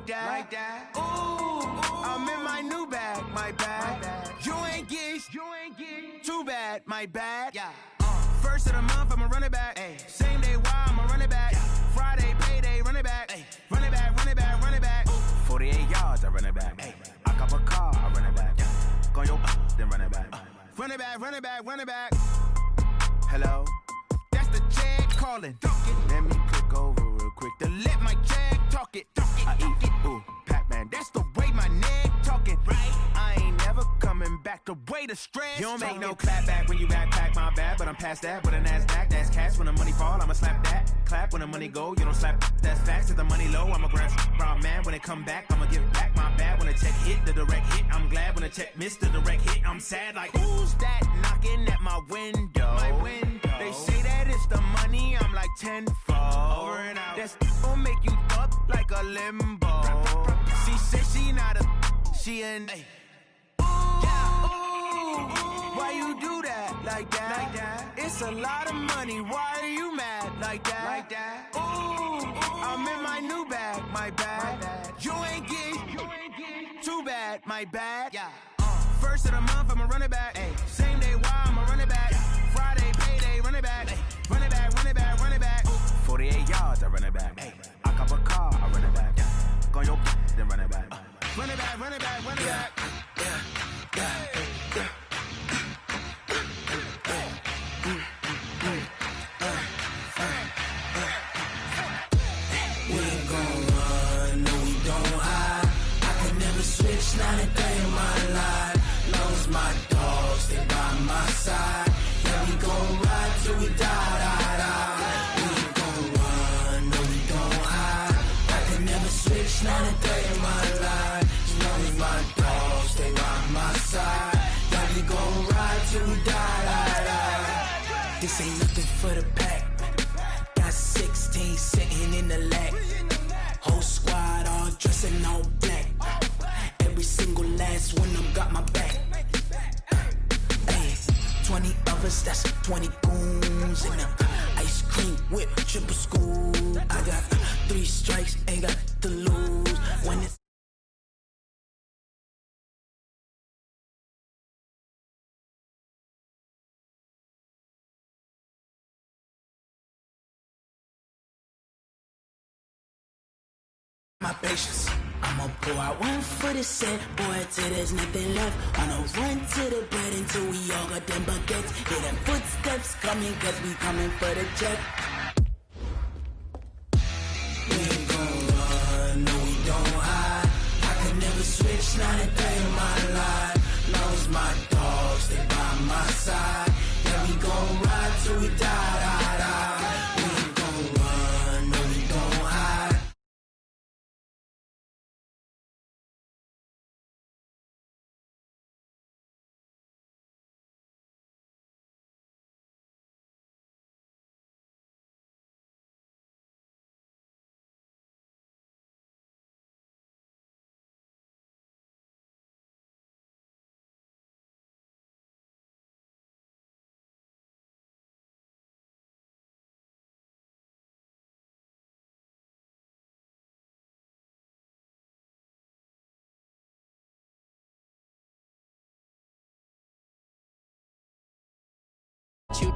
like that. Ooh, I'm in my new bag, my bad. You ain't geese, too bad, my bad. Yeah. First of the month, I'ma run it back. Ay. Same day, why I'ma run it back. Yeah. Friday, payday, run it back. Ay. Run it back, run it back, run it back. 48 yards, I run it back. Ay. I cop a car, I run it back. Go yo, then run it back. Run it back, run it back, run it back. Hello, that's the check calling. Let me click over real quick to let my check talk it. I eat it, ooh, Pac-Man, that's the way my neck talking. Right, I ain't never coming back the way the stress. You don't make no clap back when you backpack, my bad, but I'm past that. With a NASDAQ, that's cash. When the money fall, I'ma slap that. Clap when the money go, you don't slap. That's facts. If the money low, I'ma grab brown man. When it come back, I'ma give back my bad. When the check hit, the direct hit, I'm glad. When the check missed the direct hit, I'm sad. Like, who's that knocking at my window? My window. They say that it's the money, I'm like tenfold. Over and out. That's gon' make you up like a limbo. She said she not a, she an. Why you do that like that? It's a lot of money. Why are you mad like that? Ooh, I'm in my new bag, my bad. You ain't geek, too bad, my bad. Yeah. First of the month, I'ma run it back. Ay. Same day, why I'ma run it back. Friday, payday, run it back. Ay. Run it back, run it back, run it back. 48 yards, I run it back. Ay. I cop a car, I run it back. Go yo, then run it back. Run it back, run it back, run it back. We ain't gon' run, no we don't hide. I can never switch, not a day in my life. Long as my dogs stay by my side. Yeah, we gon' ride till we die. We ain't gon' run, no we don't hide. I can never switch, not a day in my life. As long as my dogs stay by my side. Yeah, we gon' ride till we die. This ain't nothing for the pack. Got 16 sitting in the lap. Whole squad all dressing all black. Every single last one of them got my back. Ay, 20 of us, that's 20 goons. And ice cream whip, triple scoop. I got 3 strikes, ain't got to lose. When it's my patience, I'ma pour out one for the set, boy, till there's nothing left. On a run to the bed until we all got them baguettes. Hear them footsteps coming, cause we coming for the jet. We ain't gon' run, no we don't hide. I can never switch, not a day in my life. Long as my dogs stay by my side. Yeah, we gon' ride till we die. We ain't gon' run, no we don't hide.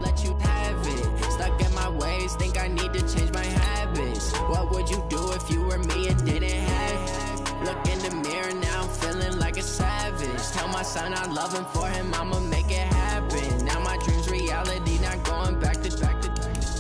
Let you have it. Stuck in my ways, think I need to change my habits. What would you do if you were me and didn't have it? Look in the mirror now, I'm feeling like a savage. Tell my son I love him, for him I'ma make it happen. Now my dream's reality, not going back to.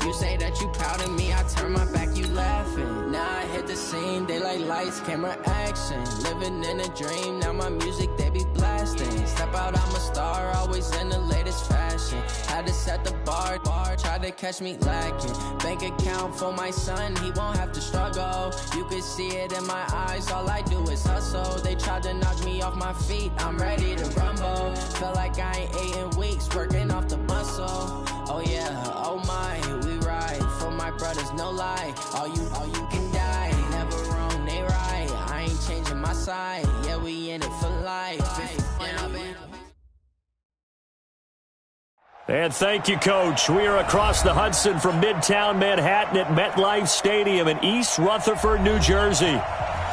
You say that you proud of me, I turn my back, you laughing. Now I hit the scene, daylight lights, camera action. Living in a dream, now my music they be blasting. Step out, I'm a star, always in the latest fashion. Had to set the bar, try to catch me lacking. Bank account for my son, he won't have to struggle. You can see it in my eyes, all I do is hustle. They tried to knock me off my feet, I'm ready to rumble. Feel like I ain't ate in weeks, working off the muscle. Oh yeah, oh my, we ride for my brothers, no lie. All you can die, never wrong, they right. I ain't changing my side, yeah, we in it for life. And thank you, Coach. We are across the Hudson from Midtown Manhattan at MetLife Stadium in East Rutherford, New Jersey.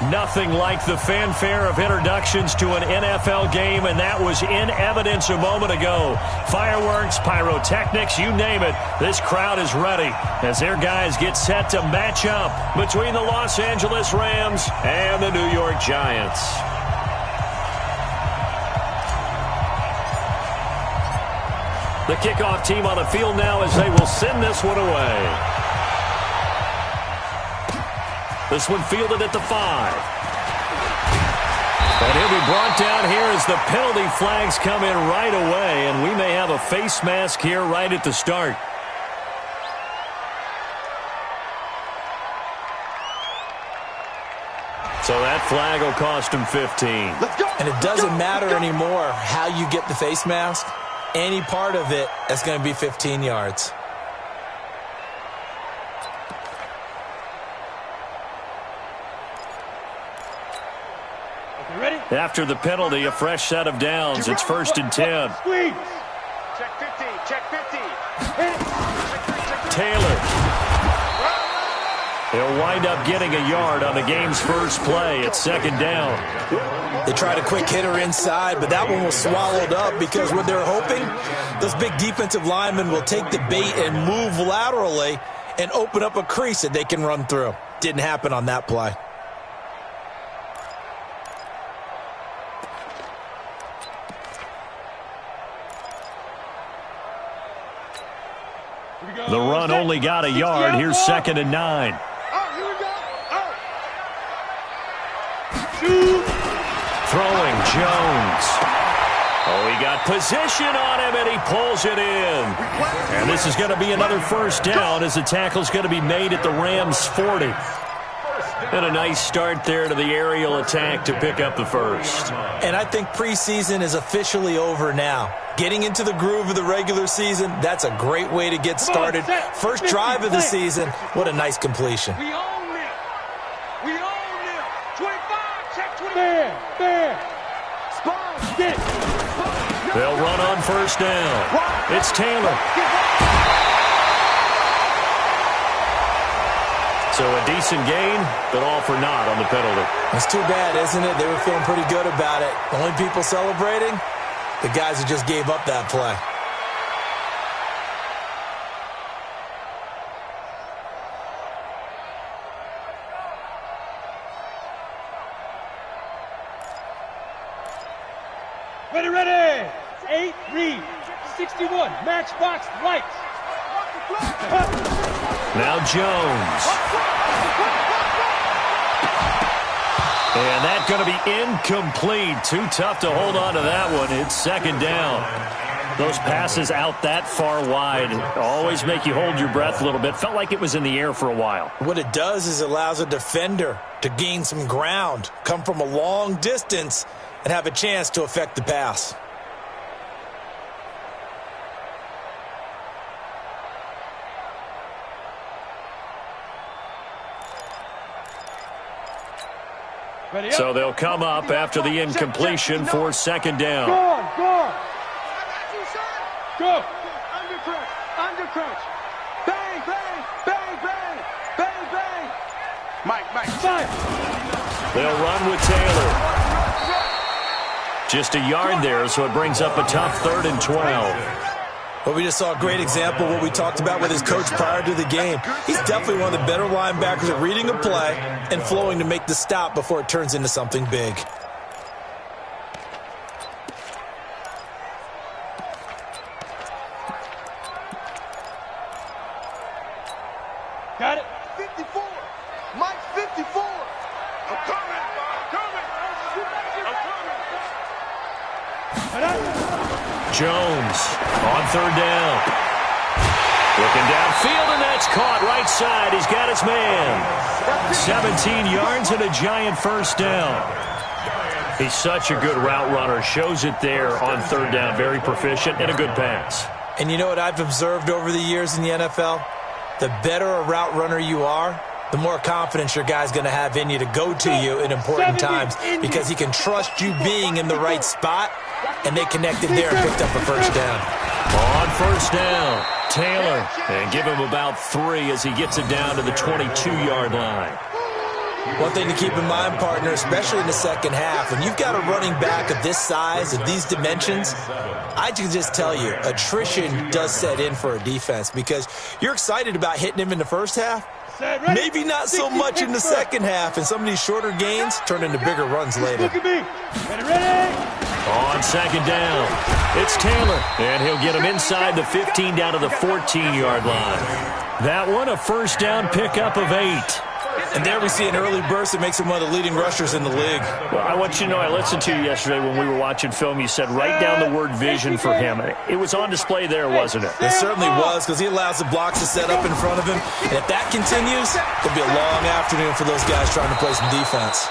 Nothing like the fanfare of introductions to an NFL game, and that was in evidence a moment ago. Fireworks, pyrotechnics, you name it. This crowd is ready as their guys get set to match up between the Los Angeles Rams and the New York Giants. The kickoff team on the field now as they will send this one away. This one fielded at the 5. And he'll be brought down here as the penalty flags come in right away, and we may have a face mask here right at the start. So that flag will cost him 15. And it doesn't matter anymore how you get the face mask. Any part of it, that's going to be 15 yards. After the penalty, a fresh set of downs. It's 1st and 10. Check 50, check 50. Taylor. He'll wind up getting a yard on the game's first play. It's 2nd down. They tried a quick hitter inside, but that one was swallowed up because what they're hoping, those big defensive linemen will take the bait and move laterally and open up a crease that they can run through. Didn't happen on that play. The run only got a yard. Here's 2nd and 9. Throwing Jones. Oh, he got position on him, and he pulls it in. And this is going to be another 1st down as the tackle's going to be made at the Rams' 40. And a nice start there to the aerial attack to pick up the 1st. And I think preseason is officially over now. Getting into the groove of the regular season, that's a great way to get started. First drive of the season, what a nice completion. We own them. We own them. 25, check 25. Fair. Spot. Stick. They'll run on 1st down. It's Taylor. So a decent gain, but all for naught on the penalty. It's too bad, isn't it? They were feeling pretty good about it. The only people celebrating, the guys who just gave up that play. Ready. 8, read. 61, matchbox, lights. Now Jones. And that's going to be incomplete. Too tough to hold on to that one. It's 2nd down. Those passes out that far wide always make you hold your breath a little bit. Felt like it was in the air for a while. What it does is it allows a defender to gain some ground, come from a long distance, and have a chance to affect the pass. So they'll come up after the incompletion for 2nd down. Go. Under crunch. Bang. Mike. They'll run with Taylor. Just a yard there, so it brings up a tough 3rd and 12. Well, we just saw a great example of what we talked about with his coach prior to the game. He's definitely one of the better linebackers at reading a play and flowing to make the stop before it turns into something big. Got it. 54. Mike 54. I'm coming. Jones on 3rd down. Looking downfield, and that's caught right side. He's got his man. 17 yards and a giant 1st down. He's such a good route runner. Shows it there on 3rd down. Very proficient and a good pass. And you know what I've observed over the years in the NFL? The better a route runner you are, the more confidence your guy's going to have in you to go to you in important times because he can trust you being in the right spot, and they connected there and picked up a 1st down. On 1st down, Taylor, and give him about 3 as he gets it down to the 22-yard line. One thing to keep in mind, partner, especially in the second half, when you've got a running back of this size, of these dimensions, I can just tell you, attrition does set in for a defense because you're excited about hitting him in the first half. Maybe not so much in the second half, and some of these shorter gains turn into bigger runs later. Look at me. Ready? On second down, it's Taylor, and he'll get him inside the 15 down to the 14-yard line. That one, a first down pickup of 8. And there we see an early burst that makes him one of the leading rushers in the league. Well, I want you to know, I listened to you yesterday when we were watching film. You said write down the word vision for him. It was on display there, wasn't it? It certainly was, because he allows the blocks to set up in front of him. And if that continues, it'll be a long afternoon for those guys trying to play some defense.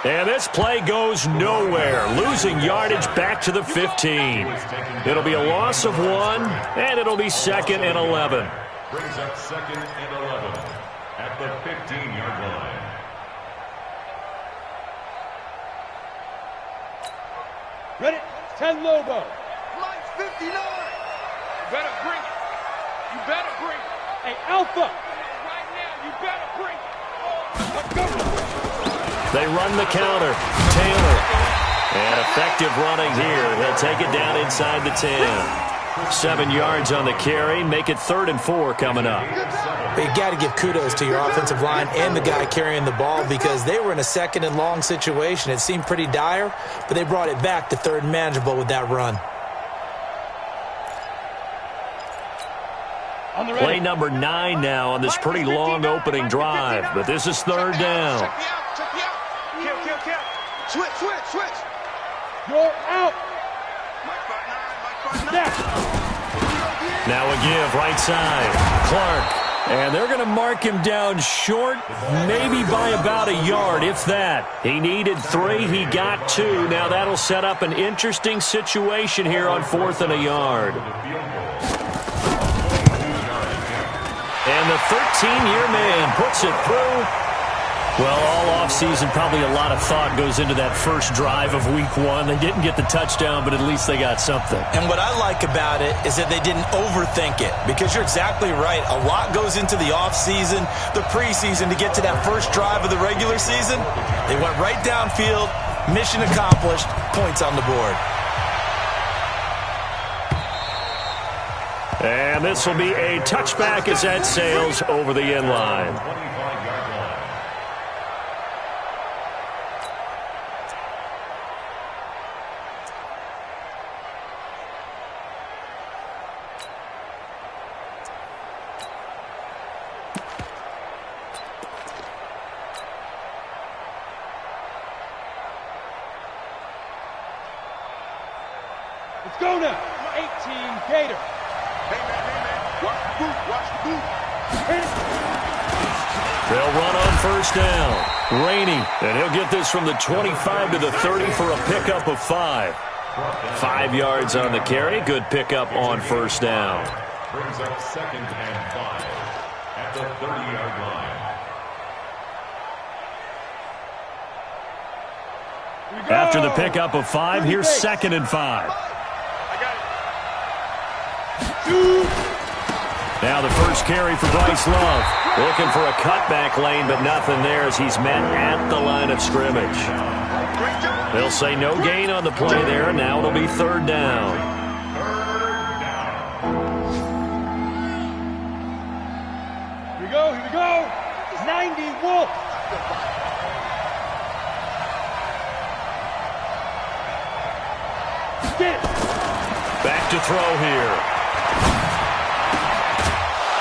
And this play goes nowhere, losing yardage back to the 15. It'll be a loss of 1, and it'll be 2nd and 11. Brings up 2nd and 11 at the 15-yard line. Ready? 10 Lobo. Lights 59. You better bring it. You better bring it. Hey, Alpha. Right now, you better bring it. Let's go. They run the counter. Taylor. And effective running here. He'll take it down inside the 10. 7 yards on the carry. Make it 3rd and 4 coming up. But you got to give kudos to your offensive line and the guy carrying the ball because they were in a 2nd and long situation. It seemed pretty dire, but they brought it back to 3rd and manageable with that run. Play number 9 now on this pretty long opening drive, but this is 3rd down. Check me out. Kill. Switch. You're out. Now a give, right side. Clark. And they're going to mark him down short, maybe by about a yard, if that. He needed 3, he got 2. Now that'll set up an interesting situation here on 4th and a yard. And the 13-year man puts it through. Well, all offseason, probably a lot of thought goes into that first drive of week 1. They didn't get the touchdown, but at least they got something. And what I like about it is that they didn't overthink it, because you're exactly right. A lot goes into the offseason, the preseason, to get to that first drive of the regular season. They went right downfield, mission accomplished, points on the board. And this will be a touchback as that sails over the end line. Let's go now. 18 Gator. Hey, man. Watch the boot. They'll run on first down. Rainey, and he'll get this from the 25 to the 30 for a pickup of 5. 5 yards on the carry. Good pickup on first down. Brings up 2nd and 5 at the 30-yard line. After the pickup of 5, here's 2nd and 5. Now the first carry for Bryce Love. Looking for a cutback lane, but nothing there as he's met at the line of scrimmage. They'll say no gain on the play there. Now it'll be 3rd down. Here we go. 90 Wolf. Get it. Back to throw here.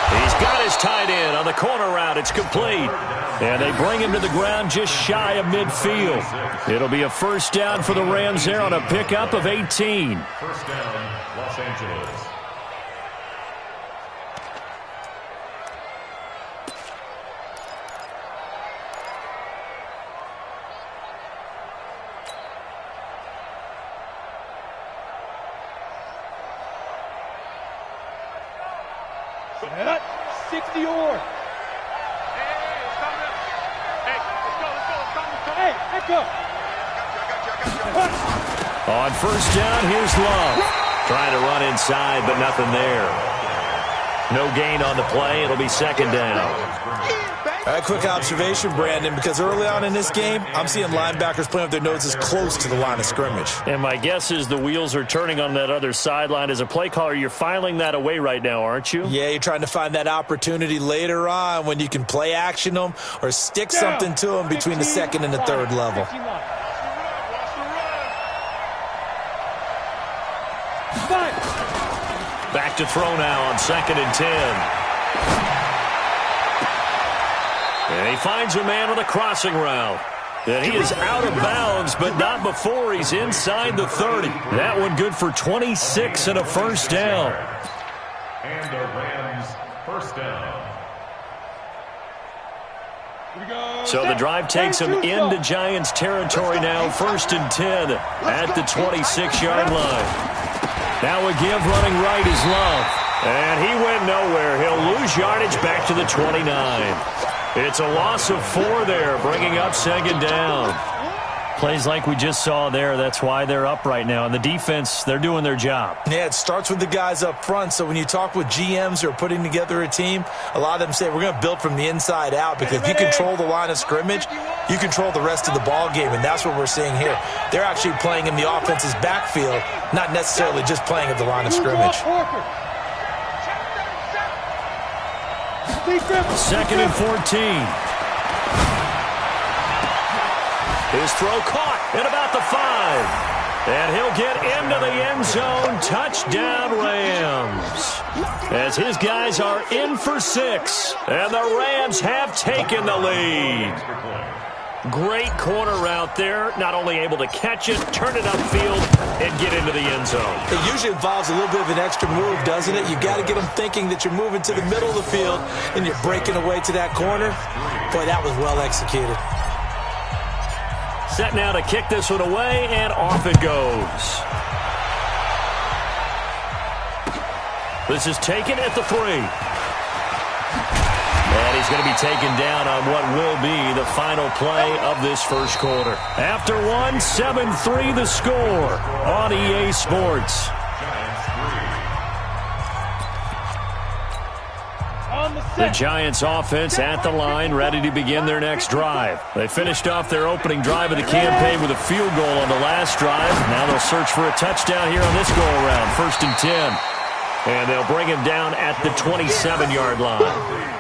He's got his tight end on the corner route. It's complete. And they bring him to the ground just shy of midfield. It'll be a first down for the Rams there on a pickup of 18. First down, Los Angeles. Set up. 60 or. Hey, echo. On first down, here's Love. Trying to run inside, but nothing there. No gain on the play. It'll be second down. All right, quick observation, Brandon, because early on in this game, I'm seeing linebackers playing with their noses close to the line of scrimmage. And my guess is the wheels are turning on that other sideline. As a play caller, you're filing that away right now, aren't you? Yeah, you're trying to find that opportunity later on when you can play action them or stick something to them between the second and the third level. Back to throw now on 2nd and 10. And he finds a man on the crossing route. And he is out of bounds, but not before he's inside the 30. That one good for 26 and a first down. And the Rams first down. So the drive takes him into Giants territory now. 1st and 10 at the 26-yard line. Now a give running right is Love. And he went nowhere. He'll lose yardage back to the 29. It's a loss of 4 there, bringing up 2nd down. Plays like we just saw there, that's why they're up right now. And the defense, they're doing their job. Yeah, it starts with the guys up front. So when you talk with GMs who are putting together a team, a lot of them say we're going to build from the inside out, because if you control the line of scrimmage, you control the rest of the ball game, and that's what we're seeing here. They're actually playing in the offense's backfield, not necessarily just playing at the line of scrimmage. 2nd and 14. His throw caught at about the 5. And he'll get into the end zone. Touchdown, Rams. As his guys are in for 6. And the Rams have taken the lead. Great corner route there. Not only able to catch it, turn it upfield, and get into the end zone. It usually involves a little bit of an extra move, doesn't it? You got to get them thinking that you're moving to the middle of the field and you're breaking away to that corner. Boy, that was well executed. Set now to kick this one away, and off it goes. This is taken at the 3. And he's going to be taken down on what will be the final play of this first quarter. After 1, 7-3 the score on EA Sports. The Giants offense at the line, ready to begin their next drive. They finished off their opening drive of the campaign with a field goal on the last drive. Now they'll search for a touchdown here on this go-around. 1st and 10. And they'll bring him down at the 27-yard line.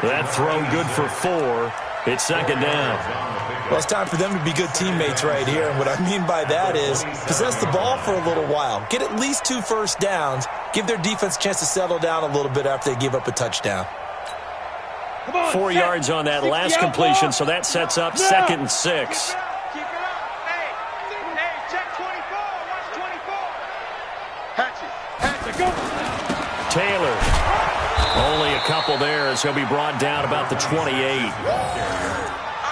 That throw good for 4. It's 2nd down. Well, it's time for them to be good teammates right here. And what I mean by that is possess the ball for a little while. Get at least 2 first downs. Give their defense a chance to settle down a little bit after they give up a touchdown. 4 yards on that last completion, so that sets up 2nd and 6. Taylor, only a couple there as he'll be brought down about the 28.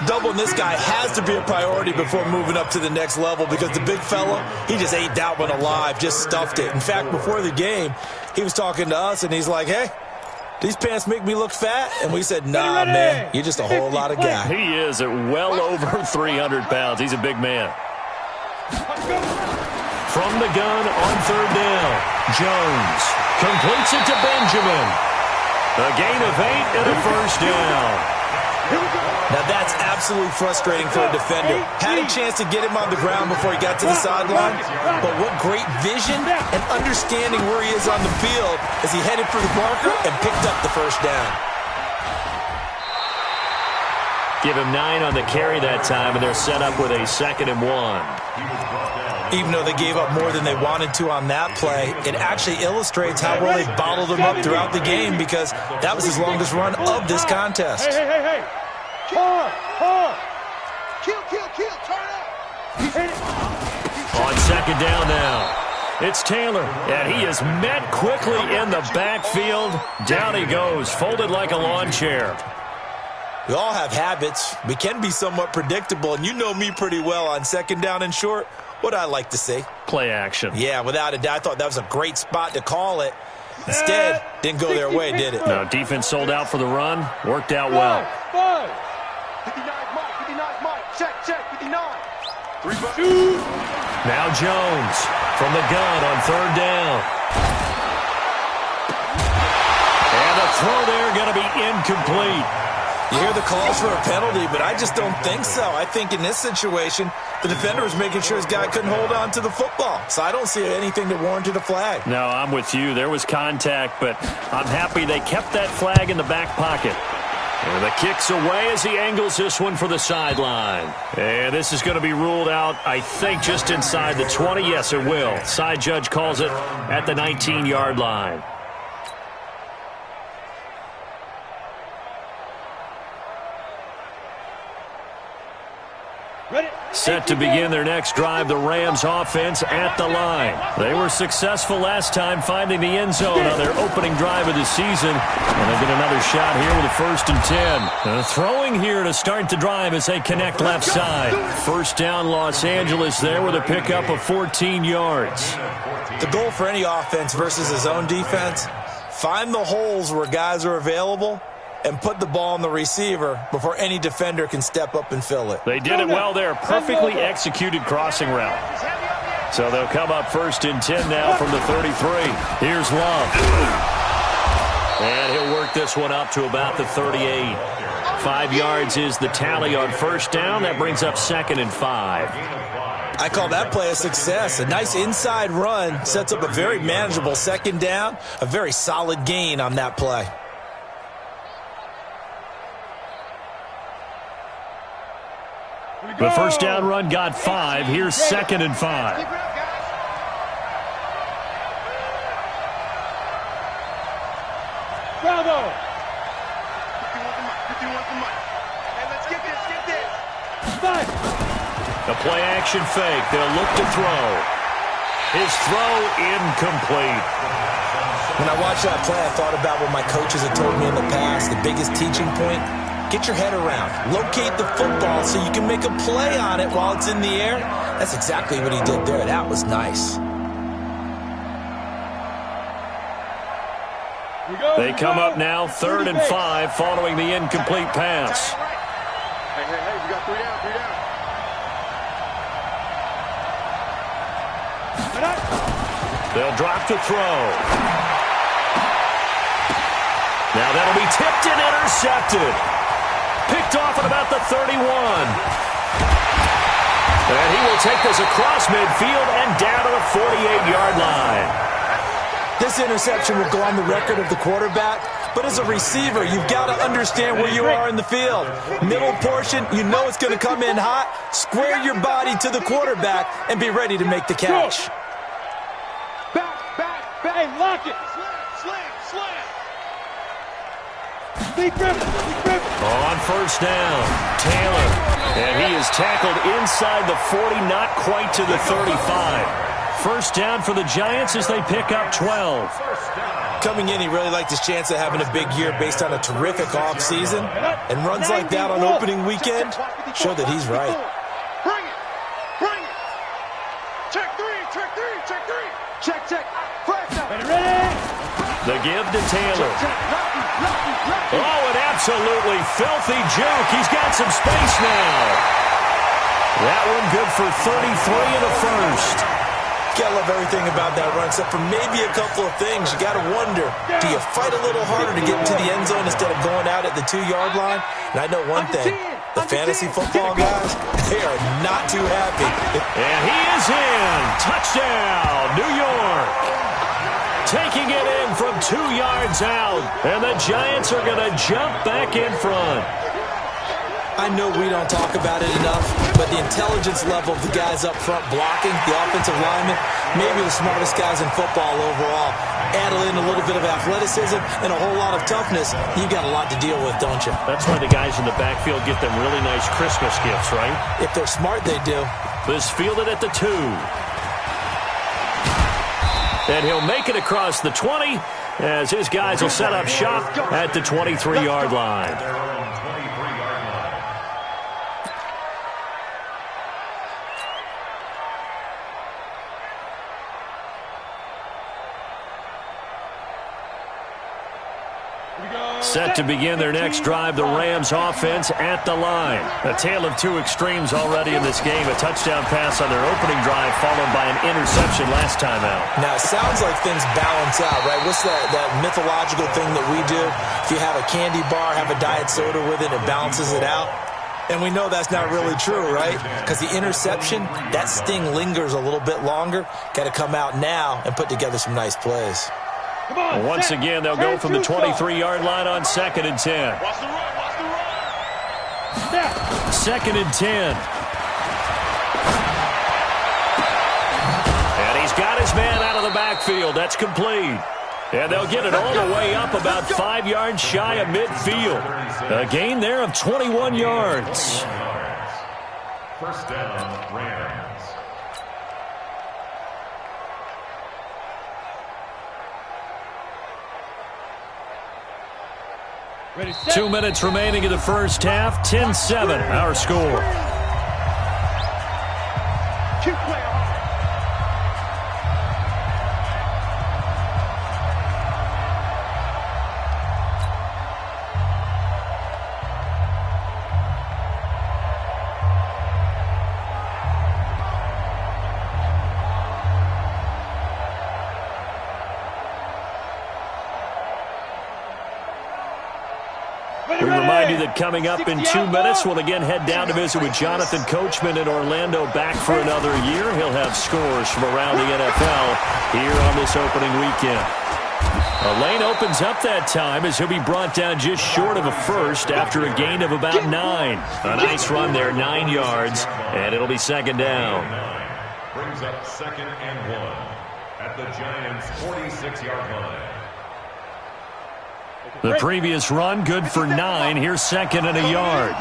Doubling this guy has to be a priority before moving up to the next level, because the big fella, he just ate that one alive, just stuffed it. In fact, before the game, he was talking to us, and he's like, hey, these pants make me look fat? And we said, nah, man, you're just a whole lot of guy. He is at well over 300 pounds. He's a big man. From the gun on 3rd down, Jones completes it to Benjamin. A gain of 8 and a first down. Now that's absolutely frustrating for a defender. Had a chance to get him on the ground before he got to the sideline, but what great vision and understanding where he is on the field as he headed for the marker and picked up the first down. Give him 9 on the carry that time, and they're set up with a 2nd and 1. Even though they gave up more than they wanted to on that play, it actually illustrates how well they bottled him up throughout the game, because that was his longest run of this contest. Hey. Hard. Kill, turn up. On 2nd down now, it's Taylor, and he is met quickly in the backfield. Down he goes, folded like a lawn chair. We all have habits. We can be somewhat predictable, and you know me pretty well on 2nd down and short. What I like to see? Play action. Yeah, without a doubt. I thought that was a great spot to call it. Instead, didn't go their way, did it? No, defense sold out for the run. Worked out well. 59 Mike. Check, 59. Now Jones from the gun on 3rd down. And the throw there going to be incomplete. You hear the calls for a penalty, but I just don't think so. I think in this situation, the defender was making sure his guy couldn't hold on to the football. So I don't see anything that warranted a flag. No, I'm with you. There was contact, but I'm happy they kept that flag in the back pocket. And the kick's away as he angles this one for the sideline. And this is going to be ruled out, I think, just inside the 20. Yes, it will. Side judge calls it at the 19-yard line. Set to begin their next drive, the Rams offense at the line. They were successful last time finding the end zone on their opening drive of the season. And they get another shot here with a 1st and 10. Throwing here to start the drive as they connect left side. First down, Los Angeles there with a pickup of 14 yards. The goal for any offense versus his own defense, find the holes where guys are available and put the ball on the receiver before any defender can step up and fill it. They did it well there. Perfectly executed crossing route. So they'll come up 1st and 10 now from the 33. Here's Love. And he'll work this one up to about the 38. 5 yards is the tally on 1st down. That brings up 2nd and 5. I call that play a success. A nice inside run sets up a very manageable 2nd down. A very solid gain on that play. The 1st down run got 5. Here's 2nd and 5. Bravo! Let's get this. A play action fake. They'll look to throw. His throw incomplete. When I watched that play, I thought about what my coaches had told me in the past. The biggest teaching point: get your head around. Locate the football so you can make a play on it while it's in the air. That's exactly what he did there. That was nice. They come up now 3rd and 5 following the incomplete pass. Hey, you got 3 down, 3 down. They'll drop to throw. Now that'll be tipped and intercepted. Picked off at about the 31. And he will take this across midfield and down to the 48-yard line. This interception will go on the record of the quarterback, but as a receiver, you've got to understand where you are in the field. Middle portion, you know it's going to come in hot. Square your body to the quarterback and be ready to make the catch. Back. Hey, lock it. Slam. Big Griffin. On 1st down, Taylor. And he is tackled inside the 40, not quite to the 35. 1st down for the Giants as they pick up 12. Coming in, he really liked his chance of having a big year based on a terrific offseason. And runs like that on opening weekend show that he's right. Bring it. Check three. Check. Flash out. Ready. The give to Taylor. Oh, an absolutely filthy juke. He's got some space now. That one good for 33 and a 1st. Gotta love everything about that run, except for maybe a couple of things. You gotta wonder, do you fight a little harder to get into the end zone instead of going out at the 2-yard line? And I know one thing, the fantasy football guys, they are not too happy. And he is in. Touchdown, New York. Taking it in from 2 yards out. And the Giants are going to jump back in front. I know we don't talk about it enough, but the intelligence level of the guys up front blocking, the offensive linemen, maybe the smartest guys in football overall. Add in a little bit of athleticism and a whole lot of toughness, you got a lot to deal with, don't you? That's why the guys in the backfield get them really nice Christmas gifts, right? If they're smart, they do. This fielded at the 2. And he'll make it across the 20 as his guys will set up shop at the 23-yard line. Set to begin their next drive, the Rams offense at the line. A tale of two extremes already in this game. A touchdown pass on their opening drive followed by an interception last time out. Now, it sounds like things balance out, right? What's that mythological thing that we do? If you have a candy bar, have a diet soda with it, it balances it out. And we know that's not really true, right? Because the interception, that sting lingers a little bit longer. Got to come out now and put together some nice plays. Once again, they'll go from the 23-yard line on 2nd and 10. Watch the run, watch the run. 2nd and 10. And he's got his man out of the backfield. That's complete. And they'll get it all the way up about 5 yards shy of midfield. A gain there of 21 yards. First down, Rams. 2 minutes remaining in the first half. 10-7, our score. Keep playing hard. We remind you that coming up in 2 minutes, we'll again head down to visit with Jonathan Coachman in Orlando, back for another year. He'll have scores from around the NFL here on this opening weekend. A lane opens up that time as he'll be brought down just short of a first after a gain of about 9. A nice run there, 9 yards, and it'll be 2nd down. Brings up 2nd and 1 at the Giants' 46-yard line. The previous run, good for 9. Here's 2nd and a yard.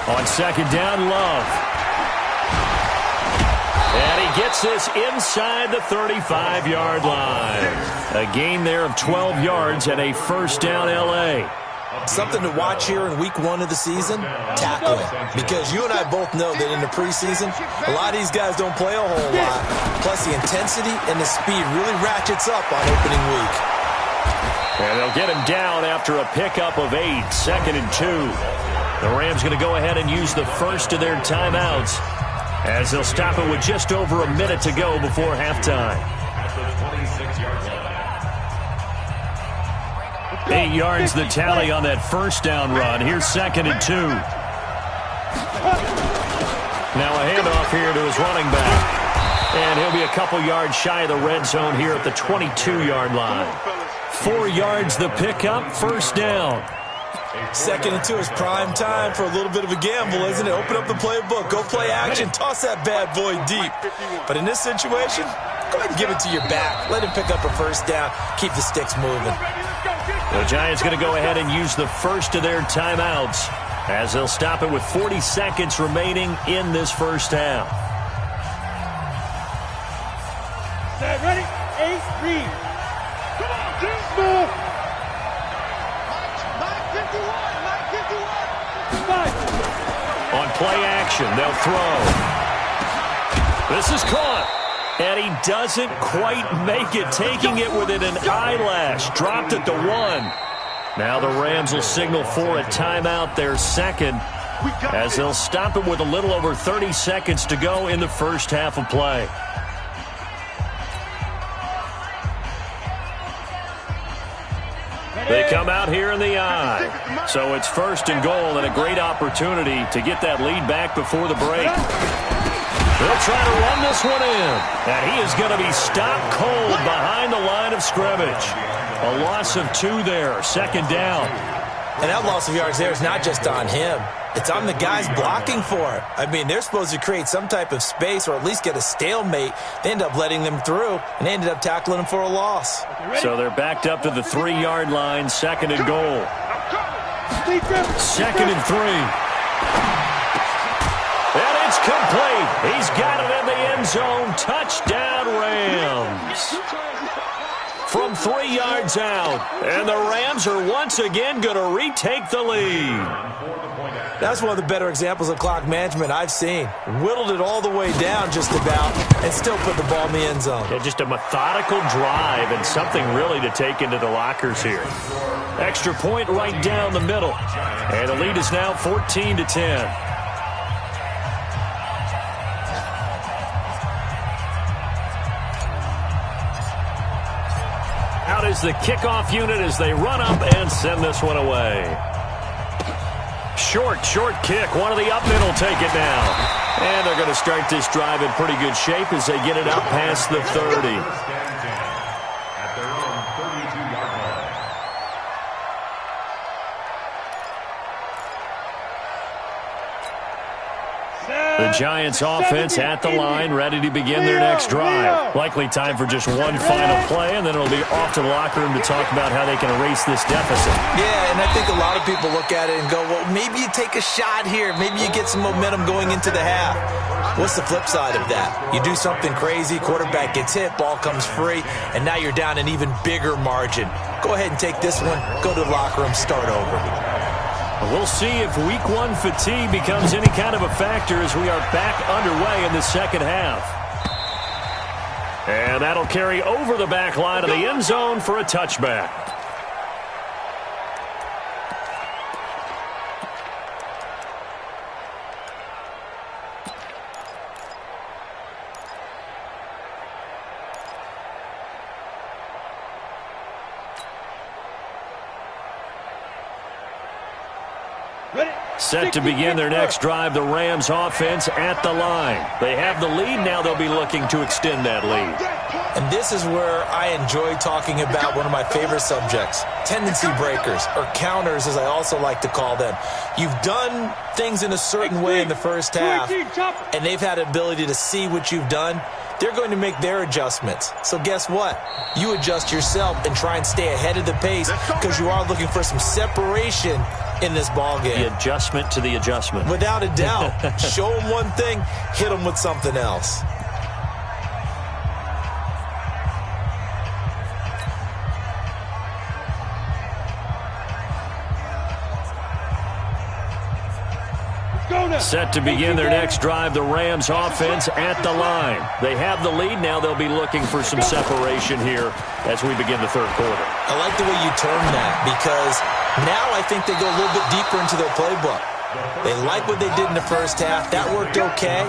On 2nd down, Love. And he gets this inside the 35-yard line. A gain there of 12 yards and a first down, L.A. Something to watch here in week 1 of the season, tackling. Because you and I both know that in the preseason, a lot of these guys don't play a whole lot. Plus the intensity and the speed really ratchets up on opening week. And they'll get him down after a pickup of 8, 2nd and 2. The Rams going to go ahead and use the first of their timeouts as they'll stop it with just over a minute to go before halftime. At the 26-yard line. 8 yards the tally on that first down run. Here's 2nd and 2. Now a handoff here to his running back. And he'll be a couple yards shy of the red zone here at the 22-yard line. 4 yards the pickup, first down. 2nd and 2 is prime time for a little bit of a gamble, isn't it? Open up the playbook, go play action, toss that bad boy deep. But in this situation, go ahead and give it to your back. Let him pick up a first down, keep the sticks moving. The Giants going to go ahead and use the first of their timeouts as they'll stop it with 40 seconds remaining in this first half. Set, ready? 8, read. Come on, Jim. Move. 9:51. On play action, they'll throw. This is caught. And he doesn't quite make it, taking it within an eyelash. Dropped at the 1. Now the Rams will signal for a timeout, their second, as they'll stop it with a little over 30 seconds to go in the first half of play. They come out here in the eye. So it's 1st and goal and a great opportunity to get that lead back before the break. They'll try to run this one in. And he is going to be stopped cold behind the line of scrimmage. A loss of 2 there, 2nd down. And that loss of yards there is not just on him. It's on the guys blocking for it. I mean, they're supposed to create some type of space or at least get a stalemate. They end up letting them through, and they ended up tackling them for a loss. So they're backed up to the 3-yard line, 2nd and goal. 2nd and 3. And it's complete. He's got it in the end zone. Touchdown, Rams. From 3 yards out. And the Rams are once again going to retake the lead. That's one of the better examples of clock management I've seen. Whittled it all the way down just about and still put the ball in the end zone. Yeah, just a methodical drive and something really to take into the lockers here. Extra point right down the middle. And the lead is now 14-10. Out is the kickoff unit as they run up and send this one away. Short kick. One of the up middle take it down. And they're going to start this drive in pretty good shape as they get it up past the 30. At their own 32-yard line. The Giants offense at the line, ready to begin their next drive. Likely time for just one final play, and then it'll be off to the locker room to talk about how they can erase this deficit. Yeah, and I think a lot of people look at it and go, well, maybe you take a shot here. Maybe you get some momentum going into the half. What's the flip side of that? You do something crazy, quarterback gets hit, ball comes free, and now you're down an even bigger margin. Go ahead and take this one, go to the locker room, start over. We'll see if week one fatigue becomes any kind of a factor as we are back underway in the second half. And that'll carry over the back line of the end zone for a touchback. Set to begin their next drive, the Rams offense at the line. They have the lead. Now they'll be looking to extend that lead. And this is where I enjoy talking about one of my favorite subjects, tendency breakers, or counters as I also like to call them. You've done things in a certain way in the first half, and they've had an ability to see what you've done. They're going to make their adjustments. So guess what? You adjust yourself and try and stay ahead of the pace because you are looking for some separation in this ball game. The adjustment to the adjustment. Without a doubt. Show them one thing, hit them with something else. Set to begin their next drive, the Rams offense at the line. They have the lead. Now they'll be looking for some separation here as we begin the third quarter. I like the way you term that because now I think they go a little bit deeper into their playbook. They like what they did in the first half. That worked okay.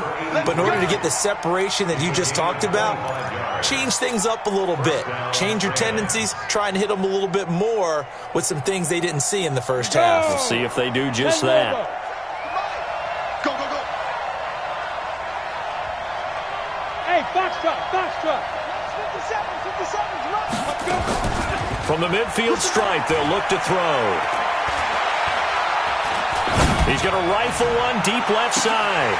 But in order to get the separation that you just talked about, change things up a little bit. Change your tendencies. Try and hit them a little bit more with some things they didn't see in the first half. We'll see if they do just that. Foxtrot. 57, From the midfield stripe, they'll look to throw. He's going to rifle one deep left side.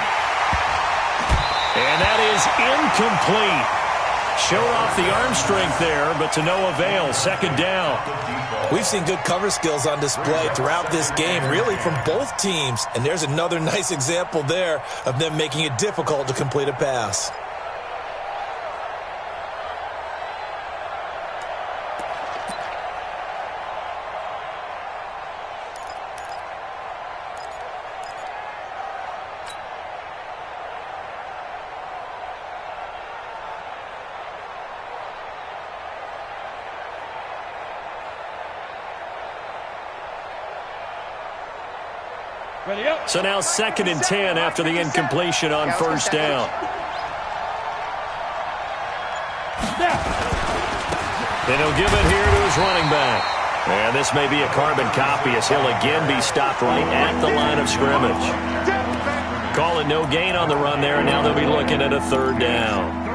And that is incomplete. Showed off the arm strength there, but to no avail. Second down. We've seen good cover skills on display throughout this game, really from both teams. And there's another nice example there of them making it difficult to complete a pass. So now 2nd and 10 after the incompletion on first down. And he'll give it here to his running back. And this may be a carbon copy as he'll again be stopped right at the line of scrimmage. Call it no gain on the run there, and now they'll be looking at a third down.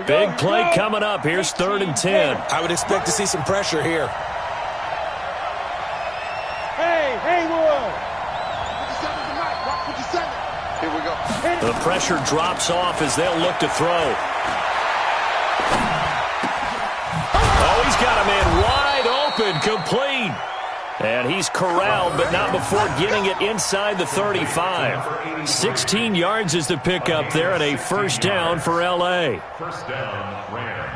Big play coming up. Here's 3rd and 10. I would expect to see some pressure here. Hey, Haywood. Here we go. The pressure drops off as they'll look to throw. Oh, he's got a man wide open, complete. And he's corralled, but not before getting it inside the 35. 16 yards is the pickup there, and a first down for L.A. First down, Rams.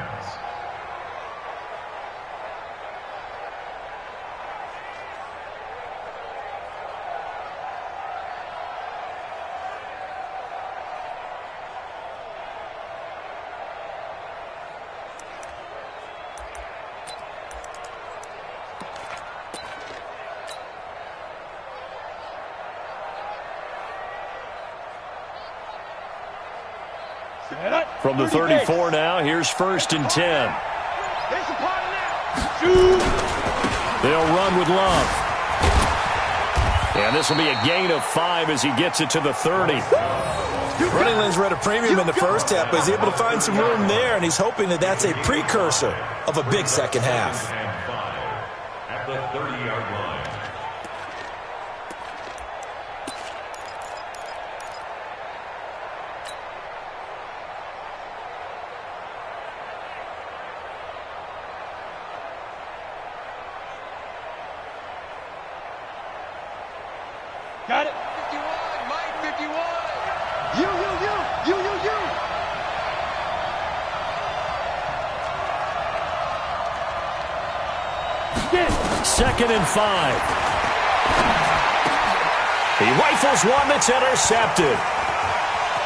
From the 34 now, here's first and 10. They'll run with Love. And this will be a gain of 5 as he gets it to the 30. Running lanes were at a premium in the first half, but he's able to find some room there, and he's hoping that that's a precursor of a big second half. And 5 at the 30-yard line. Got it. 51, Mike, 51. You. Second and 5. He rifles one that's intercepted.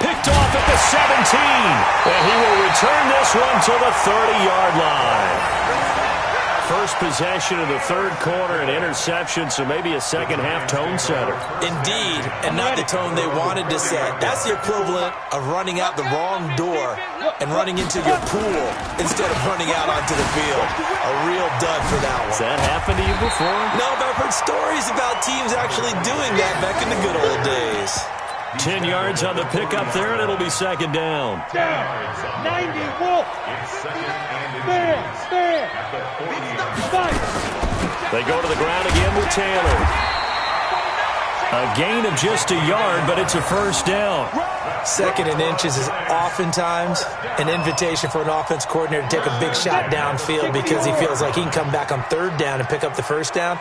Picked off at the 17. And he will return this one to the 30-yard line. First possession of the third quarter, an interception, so maybe a second-half tone setter. Indeed, and not the tone they wanted to set. That's the equivalent of running out the wrong door and running into your pool instead of running out onto the field. A real dud for that one. Has that happened to you before? No, but I've heard stories about teams actually doing that back in the good old days. 10 yards on the pickup there, and it'll be second down. Down. 90, Wolf. It's second and Stand. at the 40-yard line. Fight. They go to the ground again with Taylor. A gain of just a yard, but it's a first down. Second and inches is oftentimes an invitation for an offense coordinator to take a big shot downfield because he feels like he can come back on third down and pick up the first down.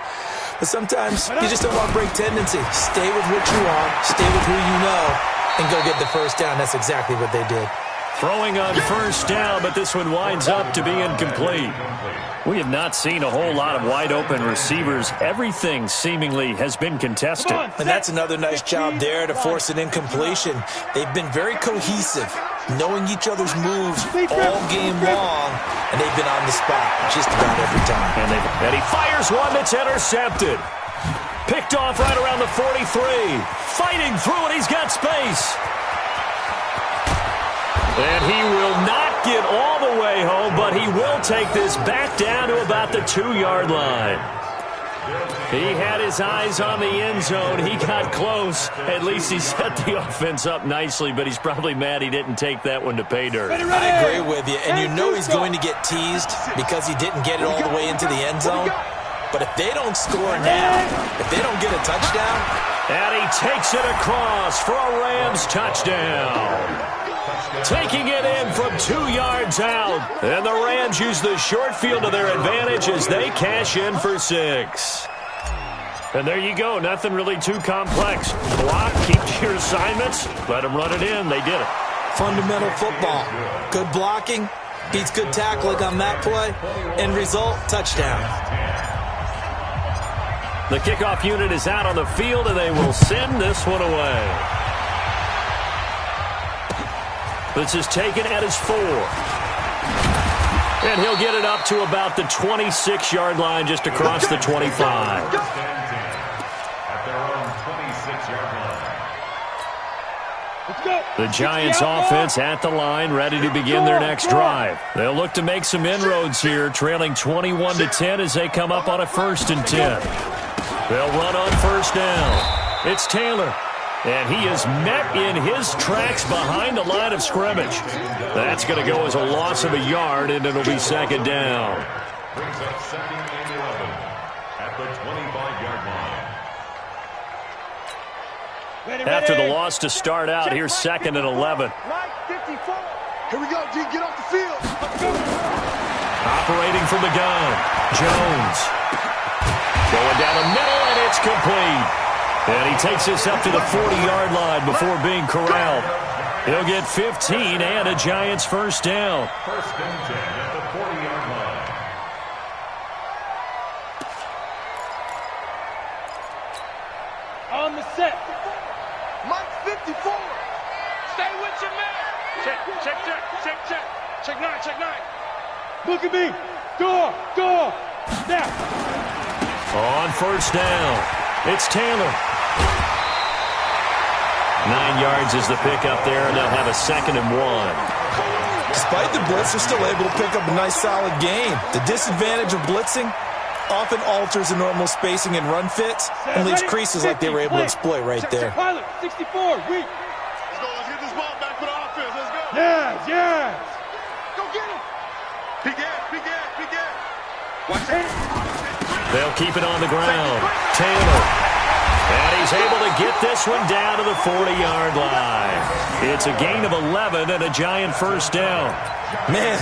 But sometimes you just don't want break tendency. Stay with what you want, stay with who you know, and go get the first down. That's exactly what they did. Throwing on first down, but this one winds up to be incomplete. We have not seen a whole lot of wide-open receivers. Everything seemingly has been contested. And that's another nice job there to force an incompletion. They've been very cohesive, knowing each other's moves all game long, and they've been on the spot just about every time. And he fires one that's intercepted. Picked off right around the 43. Fighting through it, he's got space. And he will not get all the way home, but he will take this back down to about the 2-yard line. He had his eyes on the end zone. He got close. At least he set the offense up nicely, but he's probably mad he didn't take that one to pay dirt. I agree with you, and you know he's going to get teased because he didn't get it all the way into the end zone. But if they don't score now, if they don't get a touchdown. And he takes it across for a Rams touchdown. Taking it in from 2 yards out. And the Rams use the short field to their advantage as they cash in for 6. And there you go. Nothing really too complex. Block, keep to your assignments, let them run it in. They did it. Fundamental football. Good blocking beats good tackling on that play. End result, touchdown. The kickoff unit is out on the field, and they will send this one away. This is taken at his 4. And he'll get it up to about the 26-yard line, just across the 25. At their own 26-yard line. The Giants offense at the line, ready to begin their next drive. They'll look to make some inroads here, trailing 21-10 as they come up on a 1st and 10. They'll run on first down. It's Taylor. And he is met in his tracks behind the line of scrimmage. That's going to go as a loss of a yard, and it'll be second down. Brings up second and 11 at the 25-yard line. After the loss to start out, here's 2nd and 11. Here we go, G. Get off the field. Operating from the gun, Jones. Going down the middle, and it's complete. And he takes this up to the 40-yard line before being corralled. He'll get 15 and a Giants first down. First and 10 at the 40-yard line. On the set. Mike 54. Stay with your man. Check. Check 9. Look at me. Door. Snap. On first down, it's Taylor. 9 yards is the pickup there, and they'll have a 2nd and 1. Despite the blitz, they're still able to pick up a nice, solid gain. The disadvantage of blitzing often alters the normal spacing and run fits and leaves creases like they were able to exploit right there. Pilot, 64, weak. Let's get this ball back for the offense. Let's go. Yes. Go get him. Big gas. Watch it. They'll keep it on the ground. Taylor. And he's able to get this one down to the 40-yard line. It's a gain of 11 and a Giant first down. Man,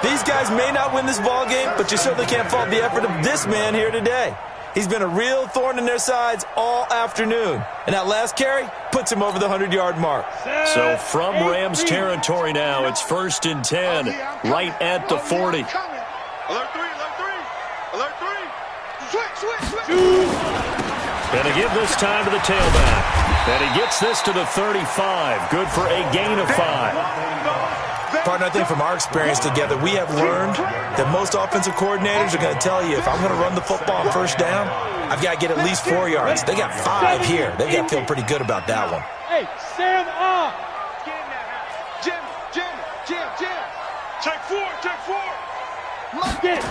these guys may not win this ball game, but you certainly can't fault the effort of this man here today. He's been a real thorn in their sides all afternoon. And that last carry puts him over the 100-yard mark. So from Rams territory now, it's 1st and 10, right at the 40. Alert 3. Switch. And to give this time to the tailback. And he gets this to the 35. Good for a gain of 5. Partner, I think from our experience together, we have learned that most offensive coordinators are going to tell you, if I'm going to run the football on first down, I've got to get at least 4 yards. They got 5 here. They've got to feel pretty good about that one. Hey, Sam off. Jim. Check 4. Get it.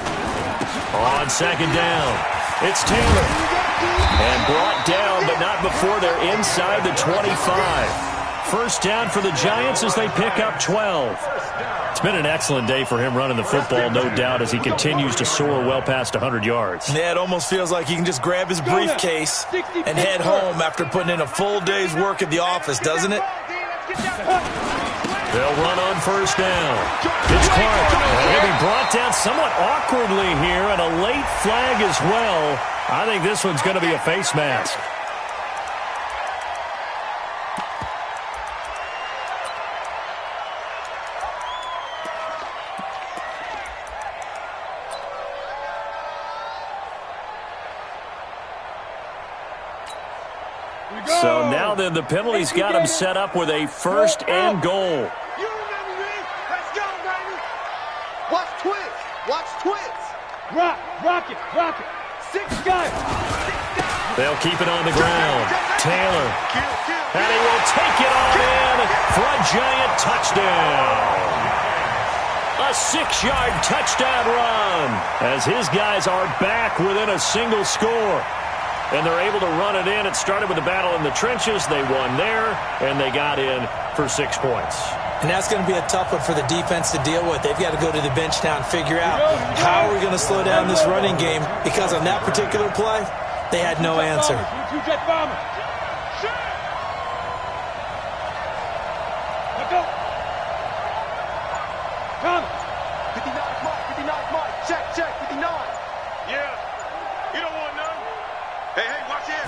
On 2nd down, it's Taylor. And brought down, but not before they're inside the 25. First down for the Giants as they pick up 12. It's been an excellent day for him running the football, no doubt, as he continues to soar well past 100 yards. Yeah, it almost feels like he can just grab his briefcase and head home after putting in a full day's work at the office, doesn't it? They'll run on first down. It's Clark. He'll be brought down somewhat awkwardly here, and a late flag as well. I think this one's going to be a face mask. So now then, the penalty's got him set up with a 1st and goal. You remember me? Let's go, baby. Watch twins. Rock it. 6 guys. They'll keep it on the ground. Taylor. And he will take it all in for a Giant touchdown. A 6-yard touchdown run as his guys are back within a single score. And they're able to run it in. It started with a battle in the trenches. They won there, and they got in for 6 points. And that's going to be a tough one for the defense to deal with. They've got to go to the bench now and figure out how are we going to slow down this running game, because on that particular play, they had no answer. Let's go. Come. 59 mark. Check, 59. Yeah. You don't want none. Hey, watch it.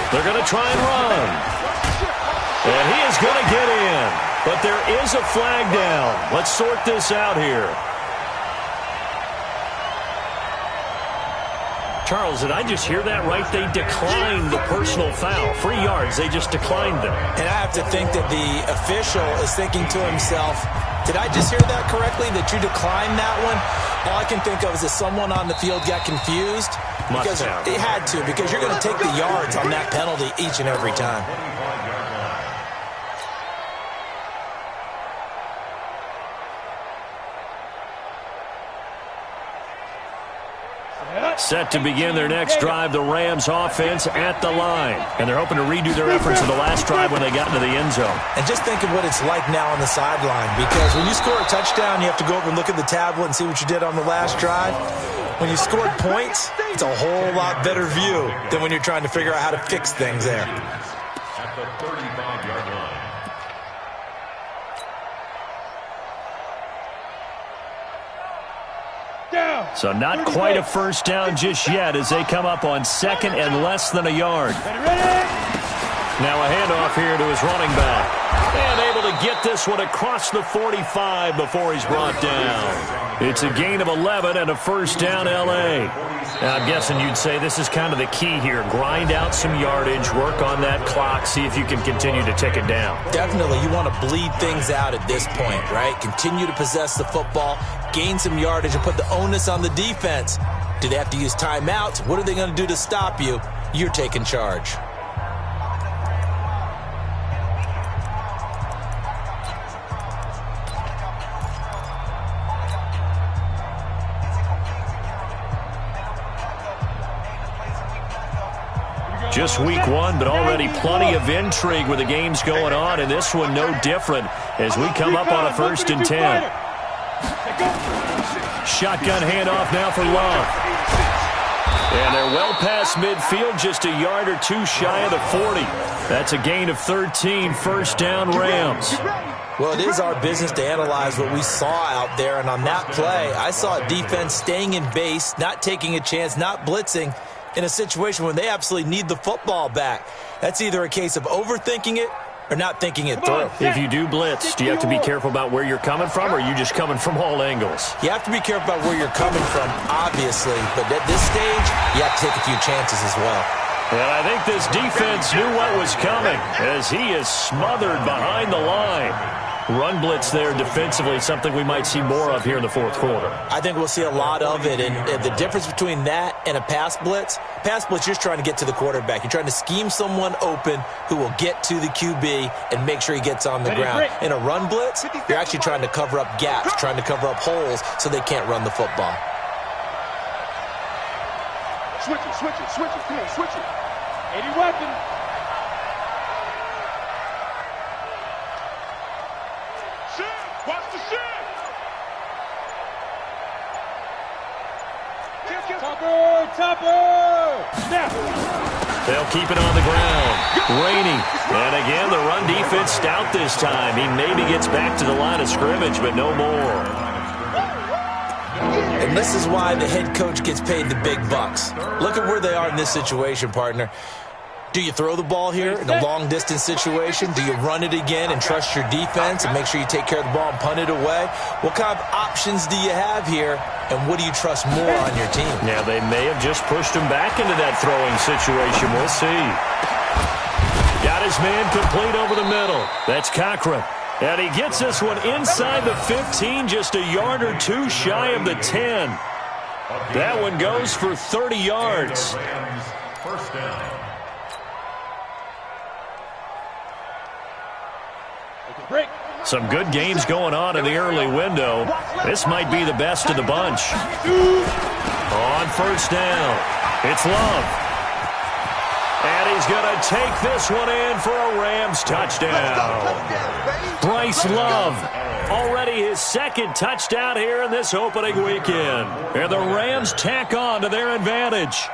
They're going to try and run. And he is going to get in. But there is a flag down. Let's sort this out here. Charles, did I just hear that right? They declined the personal foul. 3 yards, they just declined them. And I have to think that the official is thinking to himself, did I just hear that correctly, that you declined that one? All I can think of is that someone on the field got confused. Because it had to, because you're going to take the yards on that penalty each and every time. Set to begin their next drive, the Rams offense at the line. And they're hoping to redo their efforts of the last drive when they got into the end zone. And just think of what it's like now on the sideline, because when you score a touchdown, you have to go over and look at the tablet and see what you did on the last drive. when you scored points, it's a whole lot better view than when you're trying to figure out how to fix things there. At the 35-yard line. So not quite a first down just yet as they come up on second and less than a yard. Now a handoff here to his running back. And able to get this one across the 45 before he's brought down. It's a gain of 11 and a first down L.A. Now I'm guessing you'd say this is kind of the key here. Grind out some yardage, work on that clock, see if you can continue to tick it down. Definitely, you want to bleed things out at this point, right? Continue to possess the football, gain some yardage, and put the onus on the defense. Do they have to use timeouts? What are they going to do to stop you? You're taking charge. Just week one, but already plenty of intrigue with the games going on, and this one no different as we come up on a 1st and 10. Shotgun handoff now for Love. And they're well past midfield, just a yard or two shy of the 40. That's a gain of 13, first down Rams. Well, it is our business to analyze what we saw out there, and on that play, I saw a defense staying in base, not taking a chance, not blitzing, in a situation when they absolutely need the football back. That's either a case of overthinking it or not thinking it through. If you do blitz, do you have to be careful about where you're coming from, or are you just coming from all angles? You have to be careful about where you're coming from, obviously, but at this stage, you have to take a few chances as well. And I think this defense knew what was coming as he is smothered behind the line. Run blitz there defensively, something we might see more of here in the fourth quarter. I think we'll see a lot of it, and the difference between that and a pass blitz, you're just trying to get to the quarterback. You're trying to scheme someone open who will get to the QB and make sure he gets on the ground. In a run blitz, you're actually trying to cover up gaps, trying to cover up holes so they can't run the football. Switch it. Come on, switch it. Any weapon. Watch the shit! Topper! Snap! They'll keep it on the ground. Rainey. And again, the run defense stout this time. He maybe gets back to the line of scrimmage, but no more. And this is why the head coach gets paid the big bucks. Look at where they are in this situation, partner. Do you throw the ball here in a long-distance situation? Do you run it again and trust your defense and make sure you take care of the ball and punt it away? What kind of options do you have here, and what do you trust more on your team? Yeah, they may have just pushed him back into that throwing situation. We'll see. Got his man complete over the middle. That's Cochran. And he gets this one inside the 15, just a yard or two shy of the 10. That one goes for 30 yards. First down. Some good games going on in the early window. This might be the best of the bunch. On first down, it's Love. And he's going to take this one in for a Rams touchdown. Bryce Love, already his second touchdown here in this opening weekend. And the Rams tack on to their advantage.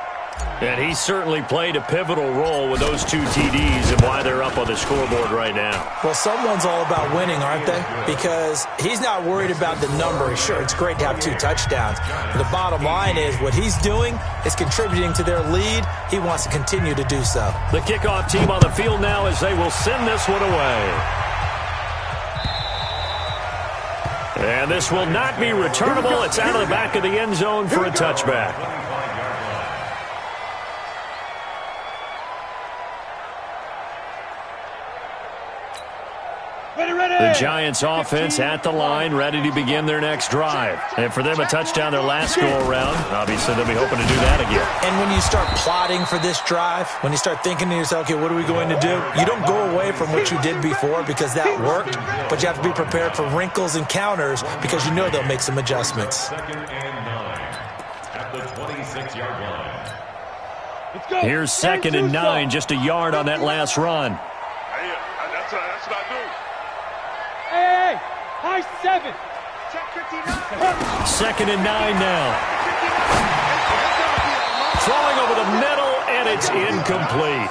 And he certainly played a pivotal role with those two TDs and why they're up on the scoreboard right now. Well, someone's all about winning, aren't they? Because he's not worried about the number. Sure, it's great to have 2 touchdowns. But the bottom line is what he's doing is contributing to their lead. He wants to continue to do so. The kickoff team on the field now as they will send this one away. And this will not be returnable. It's out of the back of the end zone for a touchback. The Giants offense at the line, ready to begin their next drive. And for them, a touchdown their last go-around. Obviously, they'll be hoping to do that again. And when you start plotting for this drive, when you start thinking to yourself, okay, what are we going to do? You don't go away from what you did before because that worked, but you have to be prepared for wrinkles and counters because you know they'll make some adjustments. 2nd and 9 at the 26-yard line. Here's 2nd and 9, just a yard on that last run. That's what I do. Hey, high 7. 2nd and 9 now. Throwing over the middle, and it's incomplete.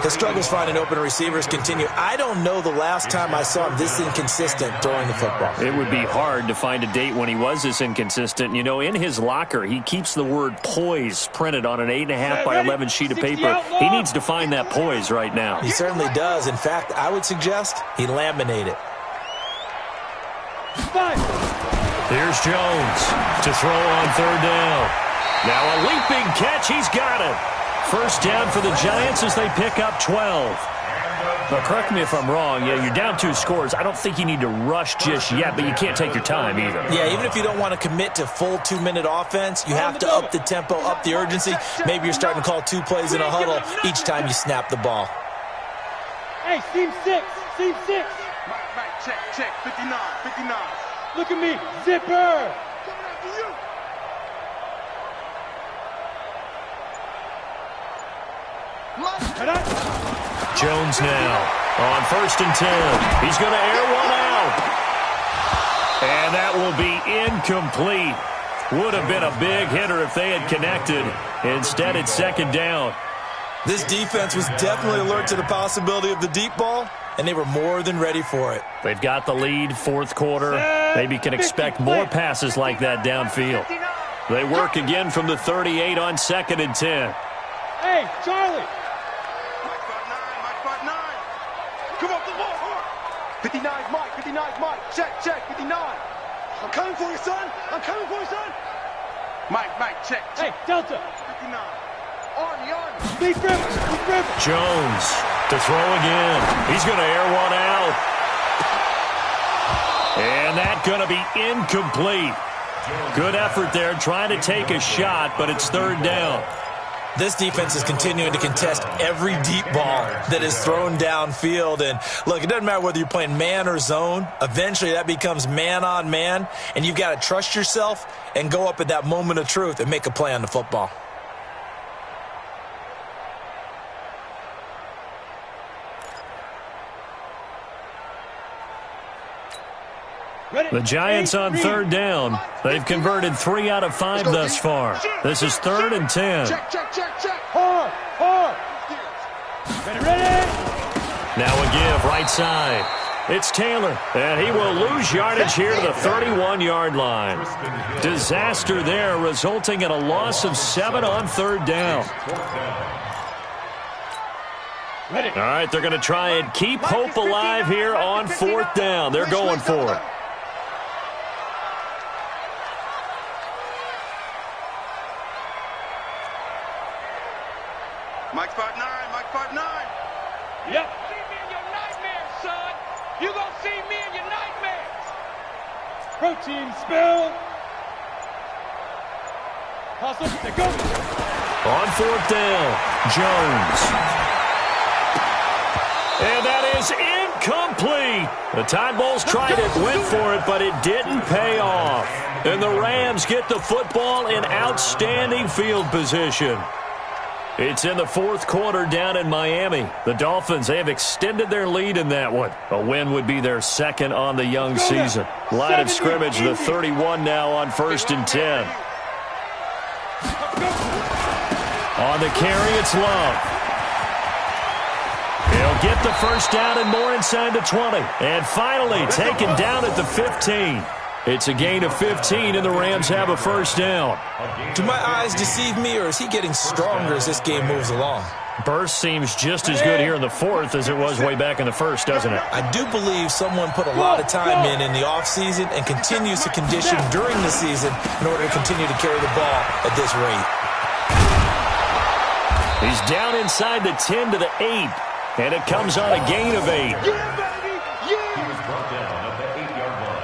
His struggles finding open receivers continue. I don't know the last time I saw him this inconsistent throwing the football. It would be hard to find a date when he was this inconsistent. You know, in his locker, he keeps the word poise printed on an 8.5 by 11 sheet of paper. He needs to find that poise right now. He certainly does. In fact, I would suggest he laminate it. Here's Jones to throw on 3rd down. Now a leaping catch. He's got it. First down for the Giants as they pick up 12. Now, correct me if I'm wrong. Yeah, you're down 2 scores. I don't think you need to rush just yet, but you can't take your time either. Yeah, even if you don't want to commit to full 2-minute offense, you have to up the tempo, up the urgency. Maybe you're starting to call 2 plays in a huddle each time you snap the ball. Hey, seam 6. Right, check. 59. Look at me, zipper. Jones now on 1st and 10. He's going to air one out. And that will be incomplete. Would have been a big hitter if they had connected. Instead, it's 2nd down. This defense was definitely alert to the possibility of the deep ball, and they were more than ready for it. They've got the lead, 4th quarter. Maybe can expect more passes like that downfield. They work again from the 38 on 2nd and 10. Hey, Charlie. Come on, come on. 59's Mike. Check, 59. I'm coming for you, son. Mike, check. Hey, Delta. 59. Arnie. Steve Griffin. Jones to throw again. He's going to air one out. And that's going to be incomplete. Good effort there trying to take a shot, but it's 3rd down. This defense is continuing to contest every deep ball that is thrown downfield. And, look, it doesn't matter whether you're playing man or zone. Eventually, that becomes man-on-man, and you've got to trust yourself and go up at that moment of truth and make a play on the football. The Giants on 3rd down. They've converted 3 out of 5 thus far. This is 3rd and 10. Check. Hard. Ready. Now a give right side. It's Taylor, and he will lose yardage here to the 31-yard line. Disaster there, resulting in a loss of 7 on 3rd down. All right, they're going to try and keep hope alive here on 4th down. They're going for it. Mike 5'9". Yep. See me in your nightmares, son. You gonna see me in your nightmares. Protein spill. Pass up to go. On 4th down, Jones. And that is incomplete. The Tide Bulls tried it, went for it, but it didn't pay off. And the Rams get the football in outstanding field position. It's in the 4th quarter down in Miami. The Dolphins, they have extended their lead in that one. A win would be their 2nd on the young season. Line of scrimmage, the 31 now on 1st and 10. On the carry, it's Love. He'll get the 1st down and more inside the 20. And finally taken down at the 15. It's a gain of 15, and the Rams have a 1st down. Do my eyes deceive me, or is he getting stronger as this game moves along? Burst seems just as good here in the 4th as it was way back in the 1st, doesn't it? I do believe someone put a lot of time in the offseason and continues to condition during the season in order to continue to carry the ball at this rate. He's down inside the 10 to the 8, and it comes on a gain of 8. Brought down at the 8-yard line.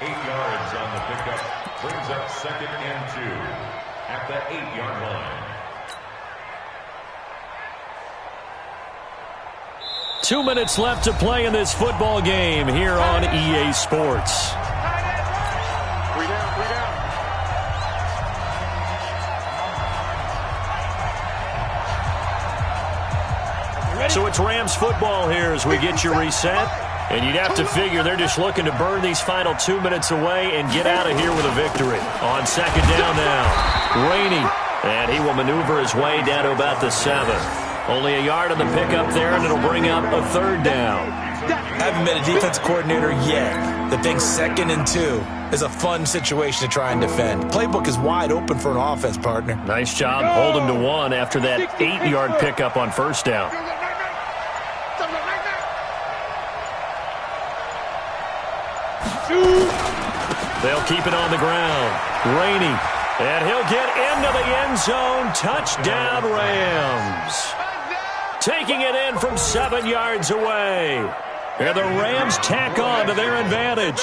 8 yards on the pickup brings up 2nd and 2 at the 8-yard line. 2 minutes left to play in this football game here on EA Sports. So it's Rams football here as we get you reset. And you'd have to figure they're just looking to burn these final 2 minutes away and get out of here with a victory. On second down now, Rainey. And he will maneuver his way down to about the 7. Only a yard on the pickup there, and it'll bring up a third down. I haven't been a defense coordinator yet that thinks 2nd and 2 is a fun situation to try and defend. Playbook is wide open for an offense, partner. Nice job holding to 1 after that 8-yard pickup on first down. They'll keep it on the ground. Rainey. And he'll get into the end zone. Touchdown, Rams. Taking it in from 7 yards away. And the Rams tack on to their advantage.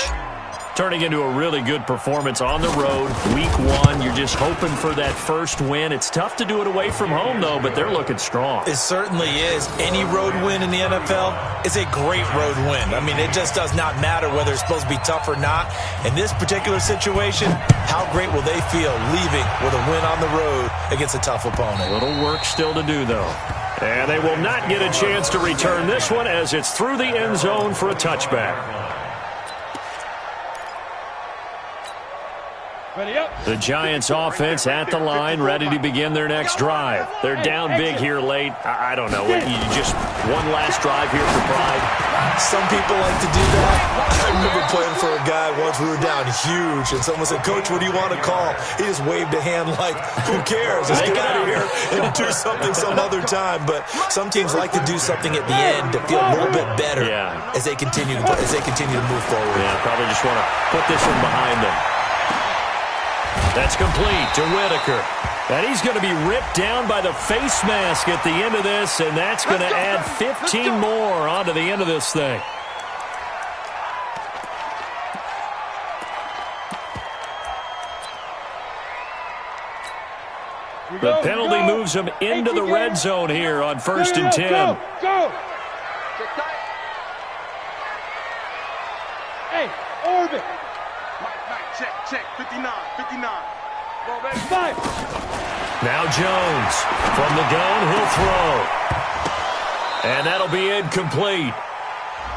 Turning into a really good performance on the road. Week 1, you're just hoping for that first win. It's tough to do it away from home, though, but they're looking strong. It certainly is. Any road win in the NFL is a great road win. I mean, it just does not matter whether it's supposed to be tough or not. In this particular situation, how great will they feel leaving with a win on the road against a tough opponent? A little work still to do, though. And they will not get a chance to return this one as it's through the end zone for a touchback. The Giants offense at the line, ready to begin their next drive. They're down big here late. I don't know. You just one last drive here for pride. Some people like to do that. I remember playing for a guy once. We were down huge, and someone said, "Coach, what do you want to call?" He just waved a hand like, "Who cares? Let's get out of here and do something some other time." But some teams like to do something at the end to feel a little bit better as they continue to move forward. Yeah, probably just want to put this one behind them. That's complete to Whitaker. And he's going to be ripped down by the face mask at the end of this, and that's going to add 15 more onto the end of this thing. The penalty moves him into the red zone here on 1st and 10. Go! Hey, orbit! Check, 59. Go, baby. 5. Now Jones. From the gun, he'll throw. And that'll be incomplete.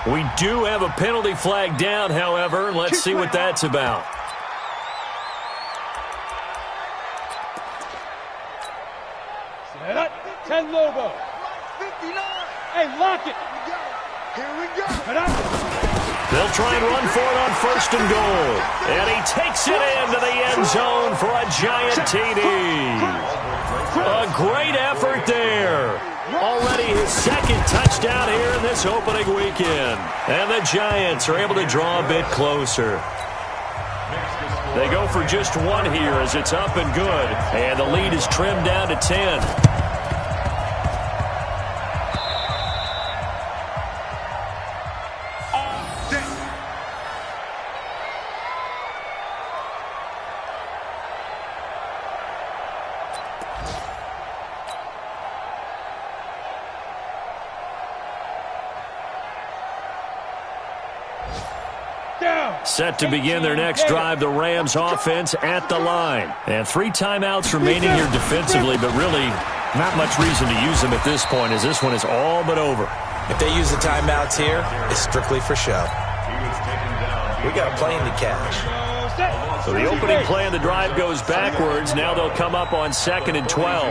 We do have a penalty flag down, however. Let's see what that's about. Set up. 10 Lobo. 59. Hey, lock it. Here we go. Set up. They'll try and run for it on 1st and goal. And he takes it into the end zone for a giant TD. A great effort there. Already his 2nd touchdown here in this opening weekend. And the Giants are able to draw a bit closer. They go for just 1 here as it's up and good. And the lead is trimmed down to 10. Set to begin their next drive, the Rams offense at the line. And 3 timeouts remaining here defensively, but really not much reason to use them at this point as this one is all but over. If they use the timeouts here, it's strictly for show. We got a plane to catch. So the opening play of the drive goes backwards. Now they'll come up on 2nd and 12.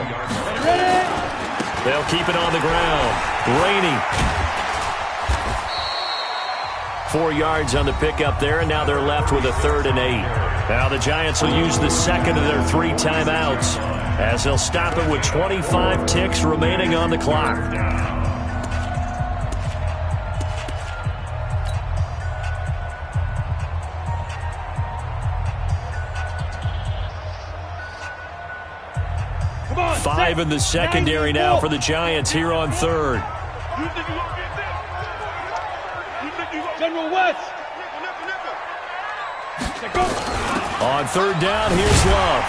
They'll keep it on the ground. Rainey. 4 yards on the pickup there, and now they're left with a 3rd and 8. Now the Giants will use the 2nd of their 3 timeouts as they'll stop it with 25 ticks remaining on the clock. Come on, 5 in the secondary now for the Giants here on 3rd. General West. On 3rd down, here's Love.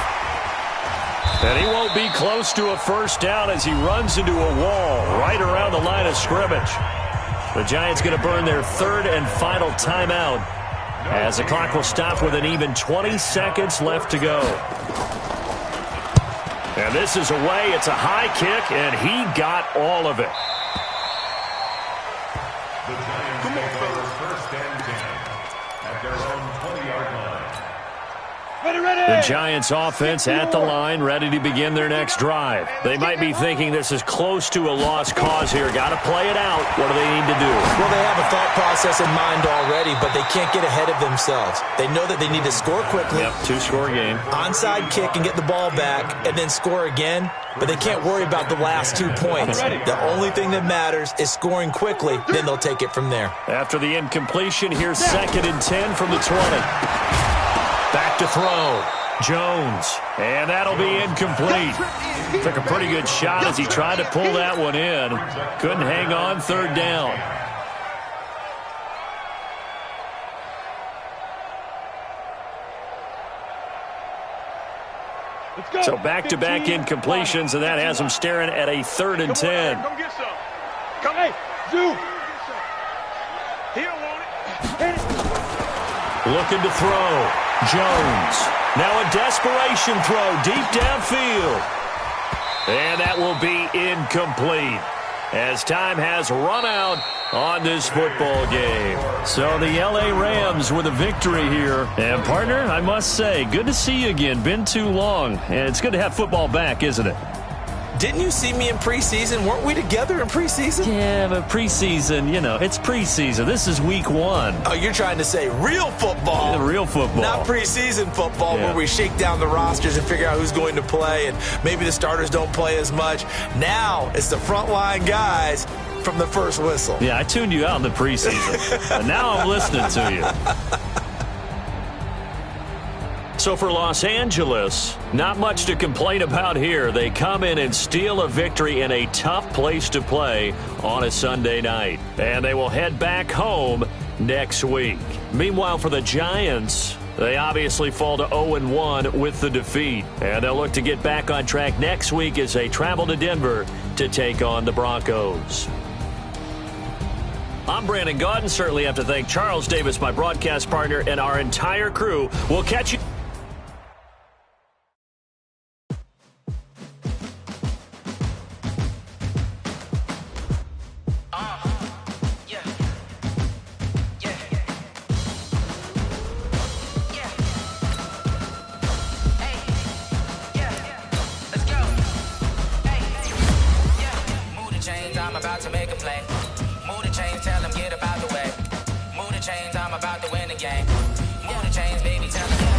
And he won't be close to a first down as he runs into a wall right around the line of scrimmage. The Giants going to burn their 3rd and final timeout as the clock will stop with an even 20 seconds left to go. And this is away. It's a high kick, and he got all of it. First and 10 at their own 20-yard line. The Giants offense at the line, ready to begin their next drive. They might be thinking this is close to a lost cause here. Got to play it out. What do they need to do? Well, they have a thought process in mind already, but they can't get ahead of themselves. They know that they need to score quickly. Yep, two-score game. Onside kick and get the ball back and then score again, but they can't worry about the last 2 points. The only thing that matters is scoring quickly, then they'll take it from there. After the incompletion, here's 2nd and 10 from the 20. Back to throw. Jones. And that'll be incomplete. Took a pretty good shot as he tried to pull that one in. Couldn't hang on, 3rd down. So back-to-back incompletions, and that has him staring at a 3rd and 10. Come get some. Come, hey, Zoo. He don't want it. Looking to throw. Jones. Now a desperation throw deep downfield. And that will be incomplete as time has run out on this football game. So the L.A. Rams with a victory here. And, partner, I must say, good to see you again. Been too long. And it's good to have football back, isn't it? Didn't you see me in preseason? Weren't we together in preseason? Yeah, but preseason, you know, it's preseason. This is week 1. Oh, you're trying to say real football. Yeah, real football. Not preseason football where we shake down the rosters and figure out who's going to play, and maybe the starters don't play as much. Now it's the frontline guys from the first whistle. Yeah, I tuned you out in the preseason. But now I'm listening to you. So for Los Angeles, not much to complain about here. They come in and steal a victory in a tough place to play on a Sunday night. And they will head back home next week. Meanwhile, for the Giants, they obviously fall to 0-1 with the defeat. And they'll look to get back on track next week as they travel to Denver to take on the Broncos. I'm Brandon Gaudin. Certainly have to thank Charles Davis, my broadcast partner, and our entire crew. We'll catch you. I'm about to make a play. Move the chains, tell them get up out the way. Move the chains, I'm about to win the game. Move the chains, baby, tell them.